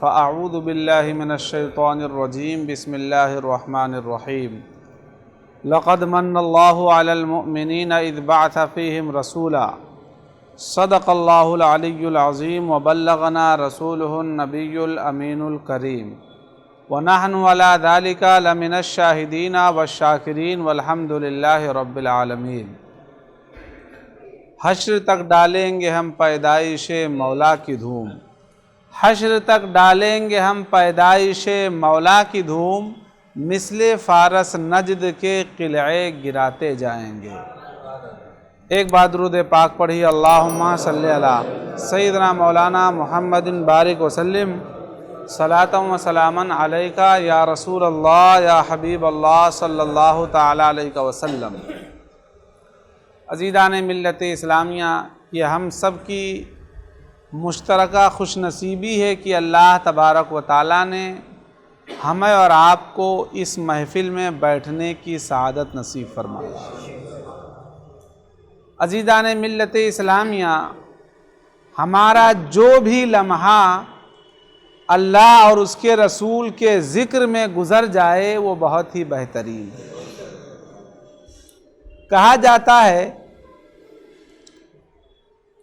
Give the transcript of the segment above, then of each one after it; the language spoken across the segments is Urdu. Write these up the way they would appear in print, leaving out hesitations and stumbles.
فاعوذ باللہ من الشیطان الرجیم بسم اللہ الرحمن الرحیم لقد من اللہ علی المؤمنین اذ بعث فیہم رسولا صدق اللہ العلی العظیم وبلغنا رسولہ النبی الامین الکریم ونحن علی ذلک لمن الشاہدین والشاکرین والحمد للہ رب العالمین۔ حشر تک ڈالیں گے ہم پیدائش مولا کی دھوم، حشر تک ڈالیں گے ہم پیدائش مولا کی دھوم، مثل فارس نجد کے قلعے گراتے جائیں گے۔ ایک بار درود پاک پڑھی، اللہم صلی علی سیدنا مولانا محمد بارک وسلم، صلاۃ و سلاما علیکہ یا رسول اللہ یا حبیب اللہ صلی اللہ تعالی علیہ وسلم۔ عزیزان ملت اسلامیہ، یہ ہم سب کی مشترکہ خوش نصیبی ہے کہ اللہ تبارک و تعالیٰ نے ہمیں اور آپ کو اس محفل میں بیٹھنے کی سعادت نصیب فرمایا۔ عزیزان ملت اسلامیہ، ہمارا جو بھی لمحہ اللہ اور اس کے رسول کے ذکر میں گزر جائے وہ بہت ہی بہترین ہے۔ کہا جاتا ہے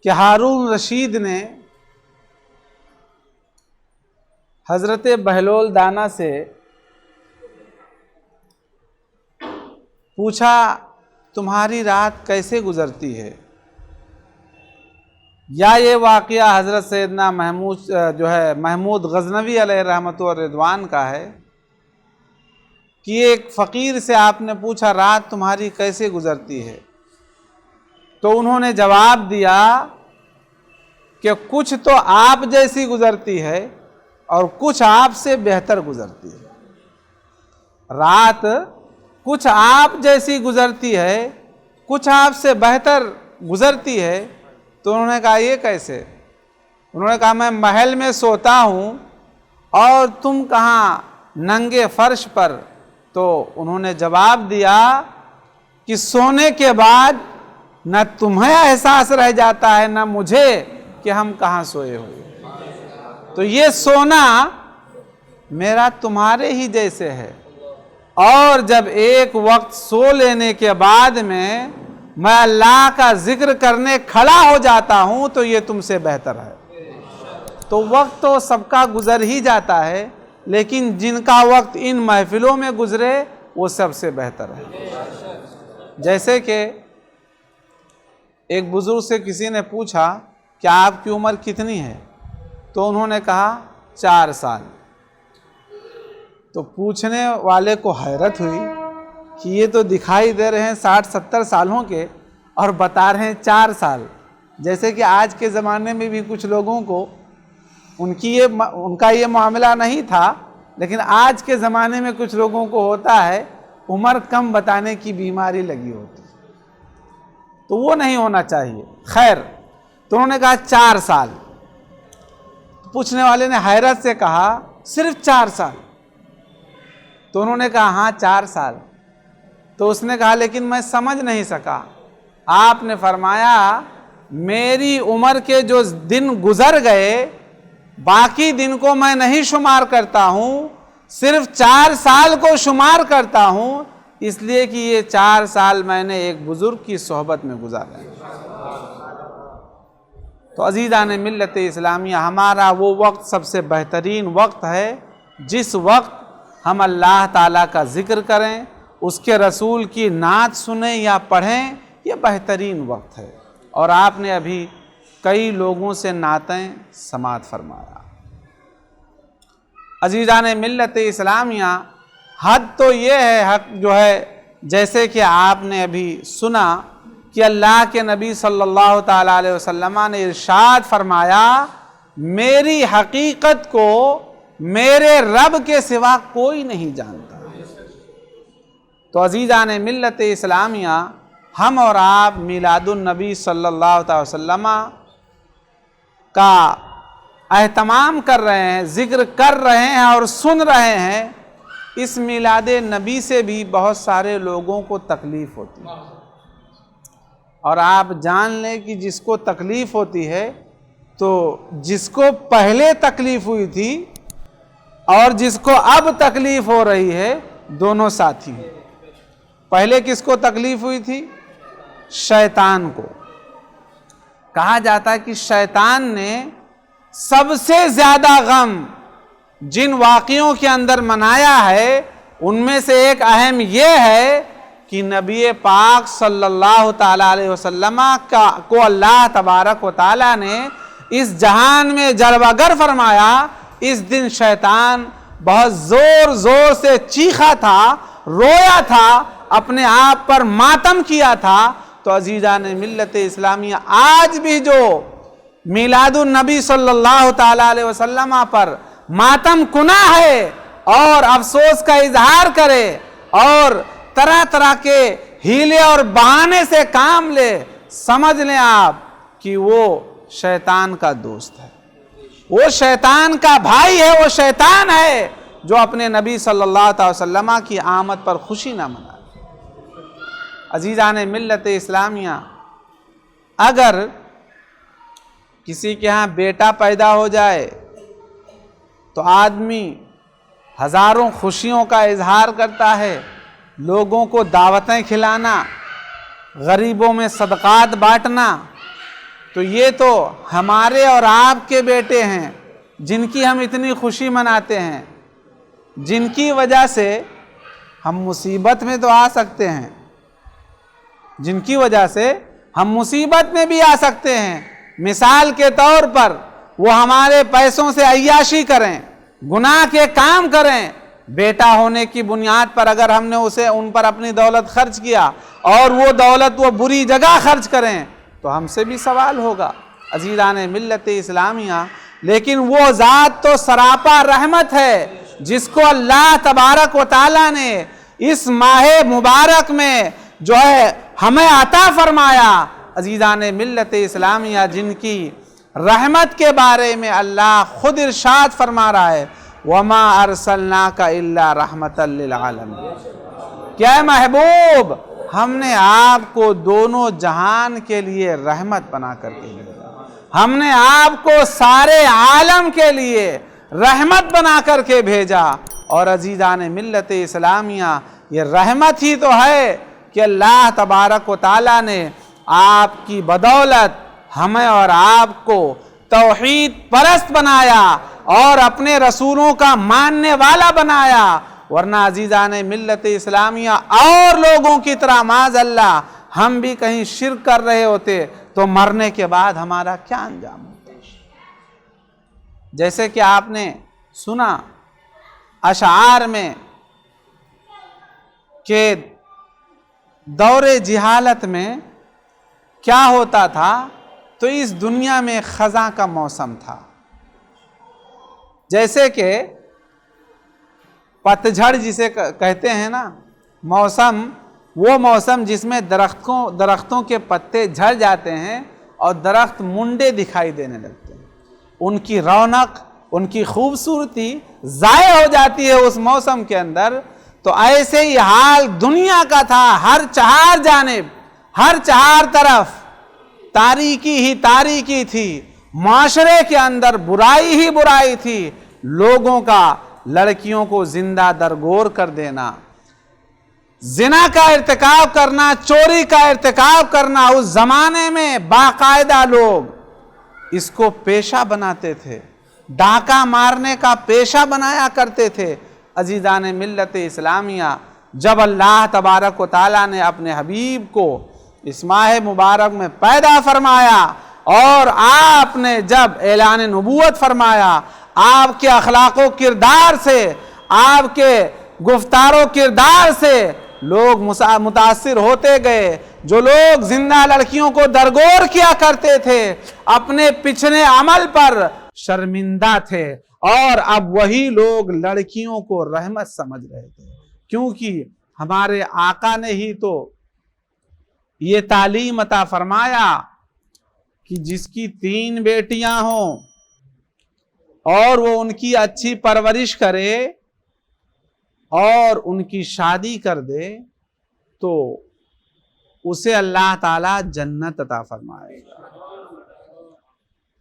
کہ ہارون رشید نے حضرت بہلول دانا سے پوچھا تمہاری رات کیسے گزرتی ہے؟ یا یہ واقعہ حضرت سیدنا محمود غزنوی علیہ رحمت و رضوان کا ہے کہ ایک فقیر سے آپ نے پوچھا رات تمہاری کیسے گزرتی ہے؟ تو انہوں نے جواب دیا کہ کچھ تو آپ جیسی گزرتی ہے اور کچھ آپ سے بہتر گزرتی ہے۔ رات کچھ آپ جیسی گزرتی ہے، کچھ آپ سے بہتر گزرتی ہے۔ تو انہوں نے کہا یہ کیسے؟ انہوں نے کہا میں محل میں سوتا ہوں اور تم کہاں ننگے فرش پر۔ تو انہوں نے جواب دیا کہ سونے کے بعد نہ تمہیں احساس رہ جاتا ہے نہ مجھے کہ ہم کہاں سوئے ہوئے۔ تو یہ سونا میرا تمہارے ہی جیسے ہے، اور جب ایک وقت سو لینے کے بعد میں اللہ کا ذکر کرنے کھڑا ہو جاتا ہوں تو یہ تم سے بہتر ہے۔ تو وقت تو سب کا گزر ہی جاتا ہے، لیکن جن کا وقت ان محفلوں میں گزرے وہ سب سے بہتر ہے۔ جیسے کہ ایک بزرگ سے کسی نے پوچھا کہ آپ کی عمر کتنی ہے؟ تو انہوں نے کہا 4 سال۔ تو پوچھنے والے کو حیرت ہوئی کہ یہ تو دکھائی دے رہے ہیں 60-70 سالوں کے اور بتا رہے ہیں 4 سال۔ جیسے کہ آج کے زمانے میں بھی کچھ لوگوں کو ان کا یہ معاملہ نہیں تھا، لیکن آج کے زمانے میں کچھ لوگوں کو ہوتا ہے عمر کم بتانے کی بیماری لگی ہوتی، تو وہ نہیں ہونا چاہیے۔ خیر، تو انہوں نے کہا 4 سال۔ پوچھنے والے نے حیرت سے کہا صرف 4 سال؟ تو انہوں نے کہا ہاں 4 سال۔ تو اس نے کہا لیکن میں سمجھ نہیں سکا۔ آپ نے فرمایا میری عمر کے جو دن گزر گئے باقی دن کو میں نہیں شمار کرتا ہوں، صرف 4 سال کو شمار کرتا ہوں، اس لیے کہ یہ 4 سال میں نے ایک بزرگ کی صحبت میں گزارا۔ تو عزیزان ملت اسلامیہ، ہمارا وہ وقت سب سے بہترین وقت ہے جس وقت ہم اللہ تعالیٰ کا ذکر کریں، اس کے رسول کی نعت سنیں یا پڑھیں، یہ بہترین وقت ہے۔ اور آپ نے ابھی کئی لوگوں سے نعتیں سماعت فرمایا۔ عزیزان ملت اسلامیہ، حد تو یہ ہے، حق جو ہے جیسے کہ آپ نے ابھی سنا کہ اللہ کے نبی صلی اللہ تعالیٰ علیہ وسلم نے ارشاد فرمایا میری حقیقت کو میرے رب کے سوا کوئی نہیں جانتا۔ تو عزیزان ملت اسلامیہ، ہم اور آپ میلاد النبی صلی اللہ تعالی وسلم کا اہتمام کر رہے ہیں، ذکر کر رہے ہیں اور سن رہے ہیں۔ اس میلاد نبی سے بھی بہت سارے لوگوں کو تکلیف ہوتی ہے، اور آپ جان لیں کہ جس کو تکلیف ہوتی ہے تو جس کو پہلے تکلیف ہوئی تھی اور جس کو اب تکلیف ہو رہی ہے دونوں ساتھی ہیں۔ پہلے کس کو تکلیف ہوئی تھی؟ شیطان کو۔ کہا جاتا ہے کہ شیطان نے سب سے زیادہ غم جن واقعوں کے اندر منایا ہے ان میں سے ایک اہم یہ ہے کہ نبی پاک صلی اللہ تعالی علیہ وسلم کو اللہ تبارک و تعالی نے اس جہان میں جلوہ گر فرمایا۔ اس دن شیطان بہت زور زور سے چیخا تھا، رویا تھا، اپنے آپ پر ماتم کیا تھا۔ تو عزیزان ملت اسلامیہ، آج بھی جو میلاد النبی صلی اللہ تعالی علیہ وسلم پر ماتم کنا ہے اور افسوس کا اظہار کرے اور طرح طرح کے ہیلے اور بہانے سے کام لے، سمجھ لیں آپ کہ وہ شیطان کا دوست ہے، وہ شیطان کا بھائی ہے، وہ شیطان ہے جو اپنے نبی صلی اللہ علیہ وسلم کی آمد پر خوشی نہ منائے۔ عزیزان ملت اسلامیہ، اگر کسی کے ہاں بیٹا پیدا ہو جائے تو آدمی ہزاروں خوشیوں کا اظہار کرتا ہے، لوگوں کو دعوتیں کھلانا، غریبوں میں صدقات بانٹنا۔ تو یہ تو ہمارے اور آپ کے بیٹے ہیں جن کی ہم اتنی خوشی مناتے ہیں، جن کی وجہ سے ہم مصیبت میں تو آ سکتے ہیں، جن کی وجہ سے ہم مصیبت میں بھی آ سکتے ہیں۔ مثال کے طور پر وہ ہمارے پیسوں سے عیاشی کریں، گناہ کے کام کریں، بیٹا ہونے کی بنیاد پر اگر ہم نے ان پر اپنی دولت خرچ کیا اور وہ دولت وہ بری جگہ خرچ کریں تو ہم سے بھی سوال ہوگا۔ عزیزان ملت اسلامیہ، لیکن وہ ذات تو سراپا رحمت ہے جس کو اللہ تبارک و تعالی نے اس ماہ مبارک میں جو ہے ہمیں عطا فرمایا۔ عزیزان ملت اسلامیہ، جن کی رحمت کے بارے میں اللہ خود ارشاد فرما رہا ہے، وَمَا أَرْسَلْنَاكَ إِلَّا رَحْمَةً لِّلْعَالَمِينَ، کیا محبوب، ہم نے آپ کو دونوں جہان کے لیے رحمت بنا کر کے بھیجا، ہم نے آپ کو سارے عالم کے لیے رحمت بنا کر کے بھیجا۔ اور عزیزان ملت اسلامیہ، یہ رحمت ہی تو ہے کہ اللہ تبارک و تعالیٰ نے آپ کی بدولت ہمیں اور آپ کو توحید پرست بنایا اور اپنے رسولوں کا ماننے والا بنایا۔ ورنہ عزیزان ملت اسلامیہ اور لوگوں کی طرح معاذ اللہ ہم بھی کہیں شرک کر رہے ہوتے تو مرنے کے بعد ہمارا کیا انجام ہوتا؟ جیسے کہ آپ نے سنا اشعار میں کہ دور جہالت میں کیا ہوتا تھا، تو اس دنیا میں خزاں کا موسم تھا، جیسے کہ پتجھڑ جسے کہتے ہیں نا، موسم، وہ موسم جس میں درختوں کے پتے جھڑ جاتے ہیں اور درخت منڈے دکھائی دینے لگتے ہیں، ان کی رونق، ان کی خوبصورتی ضائع ہو جاتی ہے اس موسم کے اندر۔ تو ایسے ہی حال دنیا کا تھا، ہر چہار جانب، ہر چہار طرف تاریکی ہی تاریکی تھی، معاشرے کے اندر برائی ہی برائی تھی، لوگوں کا لڑکیوں کو زندہ درگور کر دینا، زنا کا ارتکاب کرنا، چوری کا ارتکاب کرنا، اس زمانے میں باقاعدہ لوگ اس کو پیشہ بناتے تھے، ڈاکہ مارنے کا پیشہ بنایا کرتے تھے۔ عزیزان ملت اسلامیہ، جب اللہ تبارک و تعالیٰ نے اپنے حبیب کو اس ماہ مبارک میں پیدا فرمایا اور آپ نے جب اعلان نبوت فرمایا، آپ کے اخلاق و کردار سے، آپ کے گفتار و کردار سے لوگ متاثر ہوتے گئے۔ جو لوگ زندہ لڑکیوں کو درگور کیا کرتے تھے اپنے پچھلے عمل پر شرمندہ تھے، اور اب وہی لوگ لڑکیوں کو رحمت سمجھ رہے تھے، کیونکہ ہمارے آقا نے ہی تو یہ تعلیم عطا فرمایا کہ جس کی 3 بیٹیاں ہوں اور وہ ان کی اچھی پرورش کرے اور ان کی شادی کر دے تو اسے اللہ تعالیٰ جنت عطا فرمائے گا۔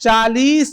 40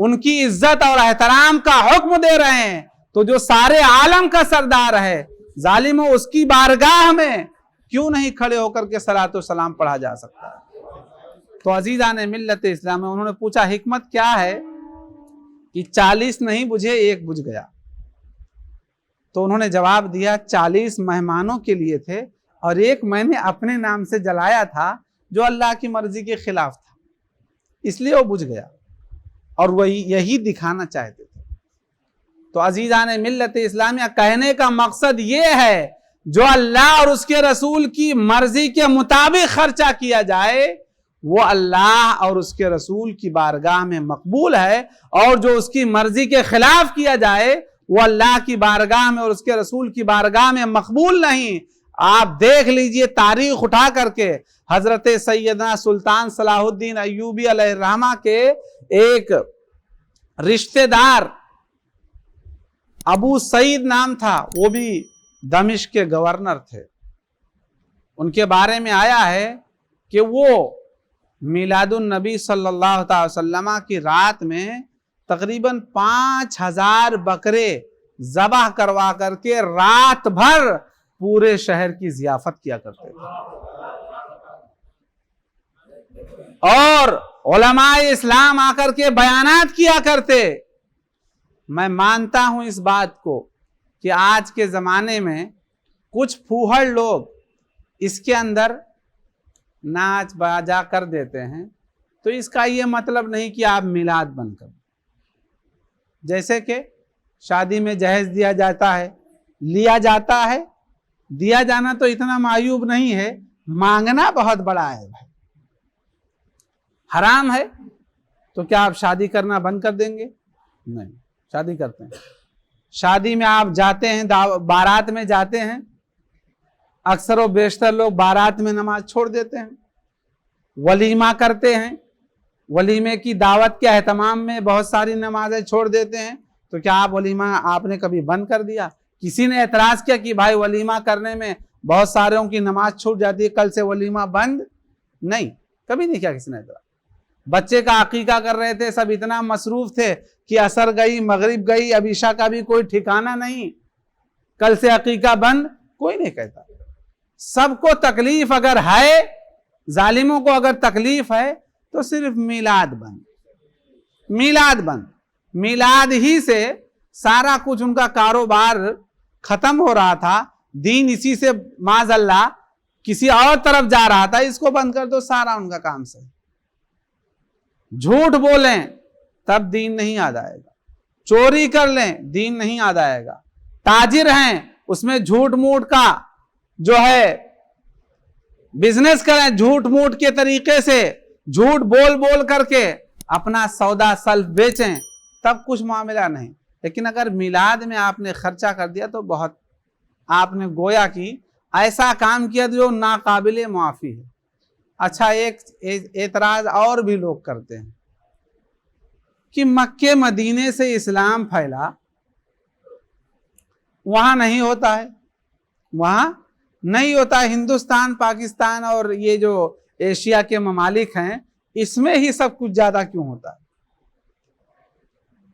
ان کی عزت اور احترام کا حکم دے رہے ہیں، تو جو سارے عالم کا سردار ہے ظالموں، اس کی بارگاہ میں کیوں نہیں کھڑے ہو کر کے صلاۃ و سلام پڑھا جا سکتا؟ تو عزیزان ملت اسلام، انہوں نے پوچھا حکمت کیا ہے کہ 40 نہیں بجھے، 1 بجھ گیا؟ تو انہوں نے جواب دیا 40 مہمانوں کے لیے تھے اور 1 میں نے اپنے نام سے جلایا تھا جو اللہ کی مرضی کے خلاف تھا، اس لیے وہ بجھ گیا، اور وہی یہی دکھانا چاہتے تھے۔ تو عزیزان ملت اسلامیہ، کہنے کا مقصد یہ ہے جو اللہ اور اس کے رسول کی مرضی کے مطابق خرچہ کیا جائے وہ اللہ اور اس کے رسول کی بارگاہ میں مقبول ہے، اور جو اس کی مرضی کے خلاف کیا جائے وہ اللہ کی بارگاہ میں اور اس کے رسول کی بارگاہ میں مقبول نہیں۔ آپ دیکھ لیجئے تاریخ اٹھا کر کے، حضرت سیدنا سلطان صلاح الدین ایوبی علیہ الرحمہ کے ایک رشتہ دار ابو سعید نام تھا، وہ بھی دمشق کے گورنر تھے۔ ان کے بارے میں آیا ہے کہ وہ میلاد النبی صلی اللہ تعالی وسلم کی رات میں تقریباً 5000 بکرے ذبح کروا کر کے رات بھر پورے شہر کی ضیافت کیا کرتے تھے، اور علماء اسلام آ کر کے بیانات کیا کرتے۔ میں مانتا ہوں اس بات کو کہ آج کے زمانے میں کچھ پھوہڑ لوگ اس کے اندر ناچ باجا کر دیتے ہیں، تو اس کا یہ مطلب نہیں کہ آپ میلاد بند کریں۔ جیسے کہ شادی میں جہیز دیا جاتا ہے، لیا جاتا ہے، دیا جانا تو اتنا معیوب نہیں ہے، مانگنا بہت بڑا ہے بھائی، حرام ہے۔ تو کیا آپ شادی کرنا بند کر دیں گے؟ نہیں، شادی کرتے ہیں۔ شادی میں آپ جاتے ہیں، بارات میں جاتے ہیں، اکثر و بیشتر لوگ بارات میں نماز چھوڑ دیتے ہیں، ولیمہ کرتے ہیں، ولیمے کی دعوت کے اہتمام میں بہت ساری نمازیں چھوڑ دیتے ہیں۔ تو کیا آپ ولیمہ آپ نے کبھی بند کر دیا؟ کسی نے اعتراض کیا کہ بھائی ولیمہ کرنے میں بہت ساروں کی نماز چھوٹ جاتی ہے، کل سے ولیمہ بند؟ نہیں، کبھی نہیں کیا کسی نے اعتراض۔ بچے کا عقیقہ کر رہے تھے، سب اتنا مصروف تھے کہ عصر گئی، مغرب گئی، اب عشاء کا بھی کوئی ٹھکانہ نہیں، کل سے عقیقہ بند؟ کوئی نہیں کہتا۔ سب کو تکلیف اگر ہے، ظالموں کو اگر تکلیف ہے تو صرف میلاد بند، میلاد بند، میلاد ہی سے سارا کچھ ان کا کاروبار ختم ہو رہا تھا، دین اسی سے معاذ اللہ کسی اور طرف جا رہا تھا، اس کو بند کر دو، سارا ان کا کام صحیح۔ جھوٹ بولیں تب دین نہیں یاد آئے گا، چوری کر لیں دین نہیں یاد آئے گا، تاجر ہیں اس میں جھوٹ موٹ کا جو ہے بزنس کریں، جھوٹ موٹ کے طریقے سے جھوٹ بول بول کر کے اپنا سودا سلف بیچیں، تب کچھ معاملہ نہیں۔ لیکن اگر میلاد میں آپ نے خرچہ کر دیا تو بہت آپ نے گویا کی ایسا کام کیا جو ناقابل معافی ہے۔ اچھا، ایک اعتراض اور بھی لوگ کرتے ہیں کہ مکے مدینے سے اسلام پھیلا، وہاں نہیں ہوتا ہے، وہاں نہیں ہوتا ہے، ہندوستان، پاکستان اور یہ جو ایشیا کے ممالک ہیں اس میں ہی سب کچھ زیادہ کیوں ہوتا ہے؟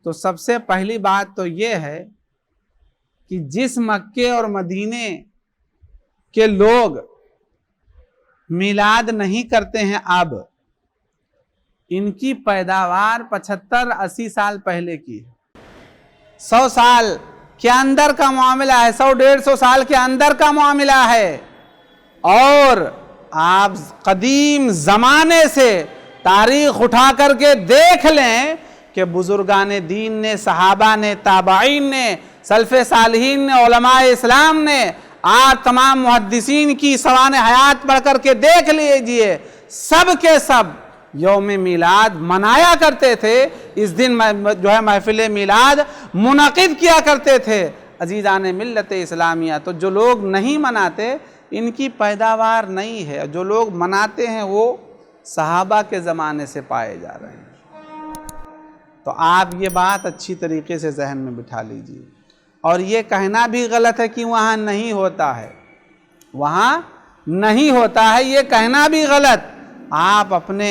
تو سب سے پہلی بات تو یہ ہے کہ جس مکے اور مدینے کے لوگ میلاد نہیں کرتے ہیں، اب ان کی پیداوار 75-80 سال پہلے کی ہے، 100 سال کے اندر کا معاملہ ہے، 100-150 سال کے اندر کا معاملہ ہے۔ اور آپ قدیم زمانے سے تاریخ اٹھا کر کے دیکھ لیں کہ بزرگان دین نے، صحابہ نے، تابعین نے، سلف صالحین نے، علماء اسلام نے، آپ تمام محدثین کی سوانح حیات پڑھ کر کے دیکھ لیجئے، سب کے سب یوم میلاد منایا کرتے تھے، اس دن جو ہے محفل میلاد منعقد کیا کرتے تھے۔ عزیزان ملت اسلامیہ، تو جو لوگ نہیں مناتے ان کی پیداوار نہیں ہے، جو لوگ مناتے ہیں وہ صحابہ کے زمانے سے پائے جا رہے ہیں۔ تو آپ یہ بات اچھی طریقے سے ذہن میں بٹھا لیجئے، اور یہ کہنا بھی غلط ہے کہ وہاں نہیں ہوتا ہے، وہاں نہیں ہوتا ہے یہ کہنا بھی غلط۔ آپ اپنے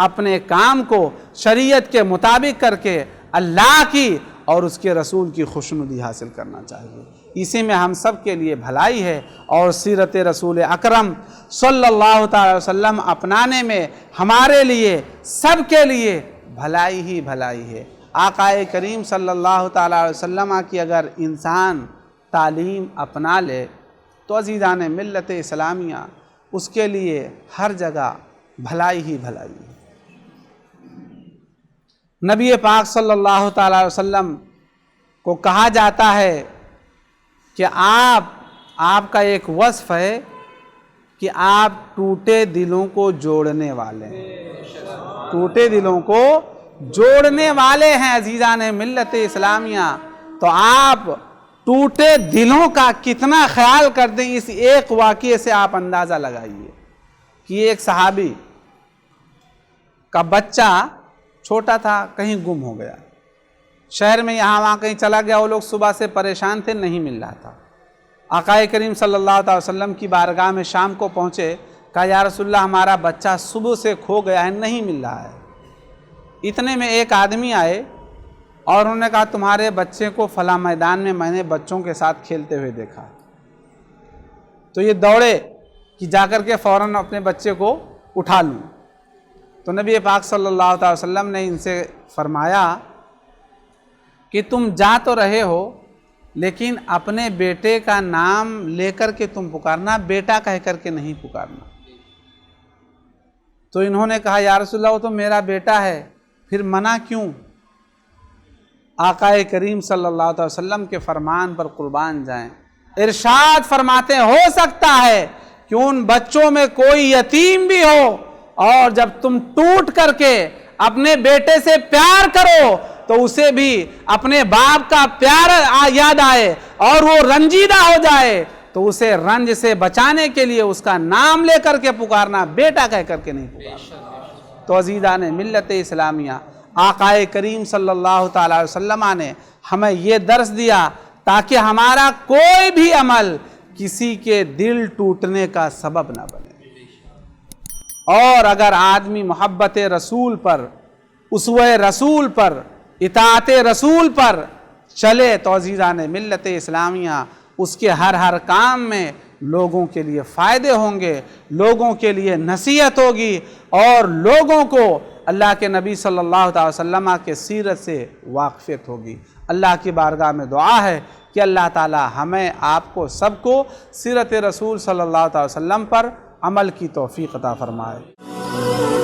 اپنے کام کو شریعت کے مطابق کر کے اللہ کی اور اس کے رسول کی خوشنودی حاصل کرنا چاہیے۔ اسی میں ہم سب کے لیے بھلائی ہے، اور سیرت رسول اکرم صلی اللہ تعالی وسلم اپنانے میں ہمارے لیے سب کے لیے بھلائی ہی بھلائی ہے۔ آقا کریم صلی اللہ تعالی وسلم کی اگر انسان تعلیم اپنا لے تو عزیزان ملت اسلامیہ اس کے لیے ہر جگہ بھلائی ہی بھلائی ہے۔ نبی پاک صلی اللہ تعالی وسلم کو کہا جاتا ہے کہ آپ کا ایک وصف ہے کہ آپ ٹوٹے دلوں کو جوڑنے والے ہیں، ٹوٹے دلوں کو جوڑنے والے ہیں عزیزان ملت اسلامیہ۔ تو آپ ٹوٹے دلوں کا کتنا خیال کرتے ہیں، اس ایک واقعے سے آپ اندازہ لگائیے کہ ایک صحابی کا بچہ چھوٹا تھا، کہیں گم ہو گیا، شہر میں یہاں وہاں کہیں چلا گیا، وہ لوگ صبح سے پریشان تھے، نہیں مل رہا تھا۔ آقا کریم صلی اللہ علیہ وسلم کی بارگاہ میں شام کو پہنچے، کہا یا رسول اللہ ہمارا بچہ صبح سے کھو گیا ہے، نہیں مل رہا ہے۔ اتنے میں ایک آدمی آئے اور انہوں نے کہا تمہارے بچے کو فلاں میدان میں میں نے بچوں کے ساتھ کھیلتے ہوئے دیکھا۔ تو یہ دوڑے کہ جا کر کے فوراً اپنے بچے کو اٹھا لوں۔ تو نبی پاک صلی اللہ علیہ وسلم نے ان سے فرمایا کہ تم جا تو رہے ہو لیکن اپنے بیٹے کا نام لے کر کے تم پکارنا، بیٹا کہہ کر کے نہیں پکارنا۔ تو انہوں نے کہا یا رسول اللہ وہ تو میرا بیٹا ہے، پھر منع کیوں؟ آقا کریم صلی اللہ علیہ وسلم کے فرمان پر قربان جائیں، ارشاد فرماتے ہو سکتا ہے کہ ان بچوں میں کوئی یتیم بھی ہو، اور جب تم ٹوٹ کر کے اپنے بیٹے سے پیار کرو تو اسے بھی اپنے باپ کا پیار یاد آئے اور وہ رنجیدہ ہو جائے تو اسے رنج سے بچانے کے لیے اس کا نام لے کر کے پکارنا، بیٹا کہہ کر کے نہیں پکارنا۔ تو عزیزان ملت اسلامیہ آقا کریم صلی اللہ تعالی وسلم نے ہمیں یہ درس دیا تاکہ ہمارا کوئی بھی عمل کسی کے دل ٹوٹنے کا سبب نہ بنے۔ اور اگر آدمی محبت رسول پر، اسوہ رسول پر، اطاعت رسول پر چلے تو عزیزان ملت اسلامیہ اس کے ہر کام میں لوگوں کے لیے فائدے ہوں گے، لوگوں کے لیے نصیحت ہوگی، اور لوگوں کو اللہ کے نبی صلی اللہ علیہ وسلم کے سیرت سے واقفیت ہوگی۔ اللہ کی بارگاہ میں دعا ہے کہ اللہ تعالی ہمیں آپ کو سب کو سیرت رسول صلی اللہ علیہ وسلم پر عمل کی توفیق عطا فرمائے۔